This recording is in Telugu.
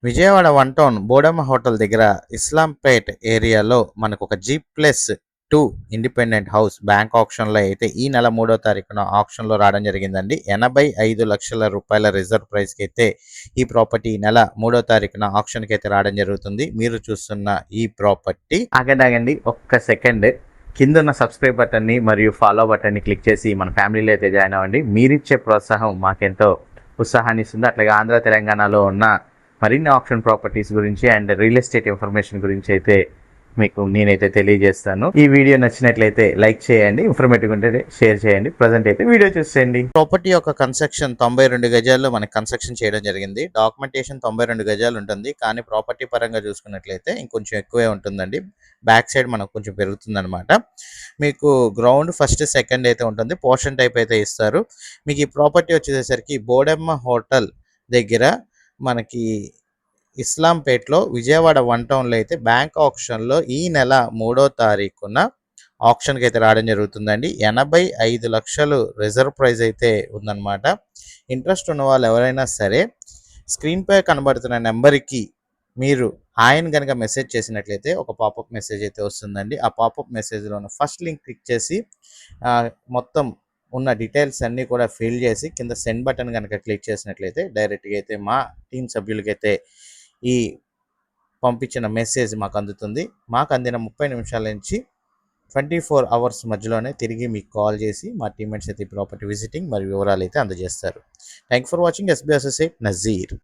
Vijayawada one town Bodamma hotel దగ్గర ఇస్లాంపేట్ ఏరియాలో మనకు ఒక G+2 ఇండిపెండెంట్ హౌస్ బ్యాంక్ ఆప్షన్లో అయితే ఈ నెల 3వ తారీఖున ఆప్షన్లో రావడం జరిగిందండి. 85 లక్షల రూపాయల రిజర్వ్ ప్రైస్కి అయితే ఈ ప్రాపర్టీ ఈ నెల 3వ తారీఖున ఆప్షన్కి అయితే రావడం జరుగుతుంది. మీరు చూస్తున్న ఈ ప్రాపర్టీ ఆగండి ఒక్క సెకండ్, కింద ఉన్న సబ్స్క్రైబ్ బటన్ని మరియు ఫాలో బటన్ని క్లిక్ చేసి మన ఫ్యామిలీలో అయితే జాయిన్ అవ్వండి. మీరిచ్చే ప్రోత్సాహం మాకెంతో ఉత్సాహాన్ని ఇస్తుంది. అట్లాగే ఆంధ్ర తెలంగాణలో ఉన్న మరిన్ని ఆప్షన్ ప్రాపర్టీస్ గురించి అండ్ రియల్ ఎస్టేట్ ఇన్ఫర్మేషన్ గురించి అయితే మీకు నేనైతే తెలియజేస్తాను. ఈ వీడియో నచ్చినట్లయితే లైక్ చేయండి, ఇన్ఫర్మేటివ్ ఉంటే షేర్ చేయండి. ప్రజెంట్ అయితే వీడియో చూసేయండి. ప్రాపర్టీ యొక్క కన్స్ట్రక్షన్ 92 గజాల్లో మనకి కన్స్ట్రక్షన్ చేయడం జరిగింది. డాక్యుమెంటేషన్ 92 గజాలు ఉంటుంది, కానీ ప్రాపర్టీ పరంగా చూసుకున్నట్లయితే ఇంకొంచెం ఎక్కువే ఉంటుందండి. బ్యాక్ సైడ్ మనకు కొంచెం పెరుగుతుంది అనమాట. మీకు గ్రౌండ్ ఫస్ట్ సెకండ్ అయితే ఉంటుంది, పోర్షన్ టైప్ అయితే ఇస్తారు. మీకు ఈ ప్రాపర్టీ వచ్చేసరికి బోడెమ్మ హోటల్ దగ్గర మనకి ఇస్లాంపేట్లో విజయవాడ వన్ టౌన్లో అయితే బ్యాంక్ ఆప్షన్లో ఈ నెల 3వ తారీఖున ఆప్షన్కి అయితే రావడం జరుగుతుందండి. 85 లక్షలు రిజర్వ్ ప్రైజ్ అయితే ఉందన్నమాట. ఇంట్రెస్ట్ ఉన్న వాళ్ళు ఎవరైనా సరే స్క్రీన్పై కనబడుతున్న నెంబర్కి మీరు ఆయన కనుక మెసేజ్ చేసినట్లయితే ఒక పాపప్ మెసేజ్ అయితే వస్తుందండి. ఆ పాపప్ మెసేజ్లో ఉన్న ఫస్ట్ లింక్ క్లిక్ చేసి మొత్తం ఉన్న డీటెయిల్స్ అన్నీ కూడా ఫిల్ చేసి కింద సెండ్ బటన్ కనుక క్లిక్ చేసినట్లయితే డైరెక్ట్గా అయితే మా టీం సభ్యులకైతే ఈ పంపించిన మెసేజ్ మాకు అందుతుంది. మాకు అందిన 30 నిమిషాల నుంచి 24 అవర్స్ మధ్యలోనే తిరిగి మీకు కాల్ చేసి మా టీమ్మేట్స్ అయితే ప్రాపర్టీ విజిటింగ్ మరియు వివరాలు అయితే అందజేస్తారు. Thank for watching. SB associate Nazir.